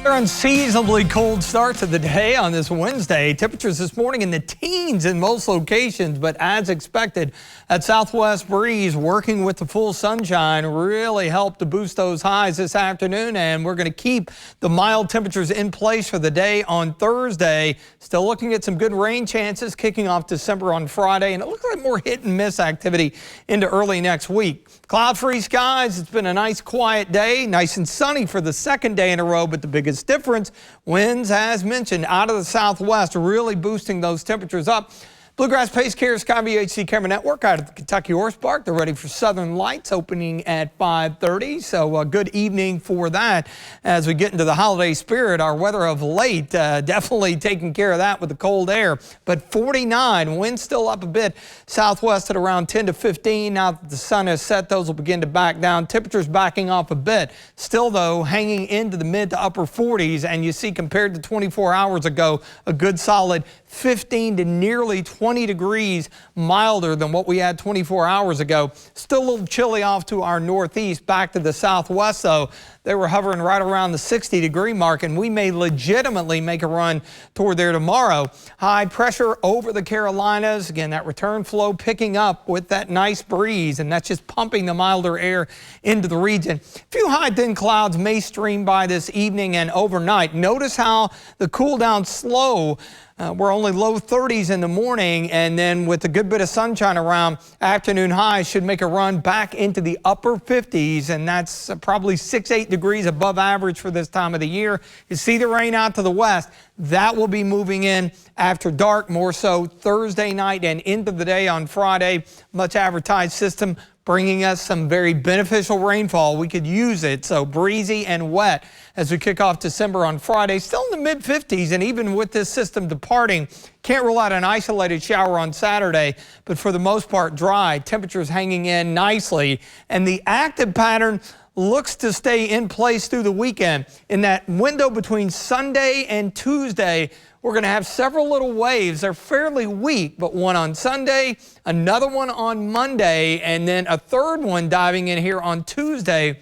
Unseasonably cold start to the day on this Wednesday. Temperatures this morning in the teens in most locations, but as expected, that southwest breeze working with the full sunshine really helped to boost those highs this afternoon, and we're going to keep the mild temperatures in place for the day on Thursday. Still looking at some good rain chances kicking off December on Friday, and it looks like more hit and miss activity into early next week. Cloud-free skies. It's been a nice quiet day, nice and sunny for the second day in a row, but the biggest difference, winds, as mentioned, out of the southwest, really boosting those temperatures up. Bluegrass Pace Care Skyview HD Camera Network out at the Kentucky Horse Park. They're ready for Southern Lights opening at 5:30. So a good evening for that as we get into the holiday spirit. Our weather of late definitely taking care of that with the cold air. But 49, wind still up a bit southwest at around 10 to 15. Now that the sun has set, those will begin to back down. Temperatures backing off a bit. Still, though, hanging into the mid to upper 40s. And you see, compared to 24 hours ago, a good solid 15 to nearly 20 degrees milder than what we had 24 hours ago. Still a little chilly off to our northeast. Back to the southwest, though, they were hovering right around the 60-degree mark, and we may legitimately make a run toward there tomorrow. High pressure over the Carolinas. Again, that return flow picking up with that nice breeze, and that's just pumping the milder air into the region. A few high thin clouds may stream by this evening and overnight. Notice how the cool down slow. We're only low 30s in the morning, and then with a good bit of sunshine around, afternoon highs should make a run back into the upper 50s, and that's probably 6-8 degrees above average for this time of the year. You see the rain out to the west. That will be moving in after dark, more so Thursday night and into the day on Friday. Much advertised system bringing us some very beneficial rainfall. We could use it. So breezy and wet as we kick off December on Friday. Still in the mid-50s, and even with this system departing, can't rule out an isolated shower on Saturday, but for the most part dry. Temperatures hanging in nicely, and the active pattern looks to stay in place through the weekend. In that window between Sunday and Tuesday, we're going to have several little waves. They're fairly weak, but one on Sunday, another one on Monday, and then a third one diving in here on Tuesday.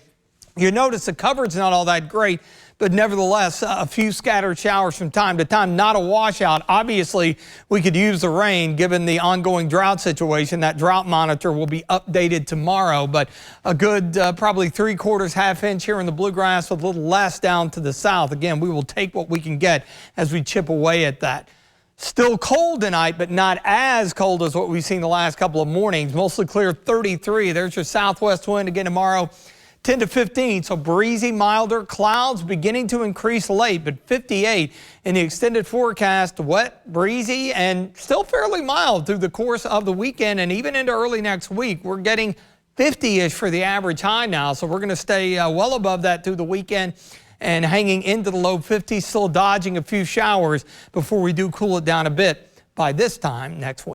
You notice the coverage not all that great, but nevertheless, a few scattered showers from time to time. Not a washout. Obviously, we could use the rain given the ongoing drought situation. That drought monitor will be updated tomorrow, but a good probably 3/4, ½ inch here in the Bluegrass with a little less down to the south. Again, we will take what we can get as we chip away at that. Still cold tonight, but not as cold as what we've seen the last couple of mornings. Mostly clear 33. There's your southwest wind again tomorrow. 10 to 15, so breezy, milder. Clouds beginning to increase late, but 58 in the extended forecast. Wet, breezy, and still fairly mild through the course of the weekend and even into early next week. We're getting 50-ish for the average high now, so we're going to stay well above that through the weekend and hanging into the low 50s, still dodging a few showers before we do cool it down a bit by this time next week.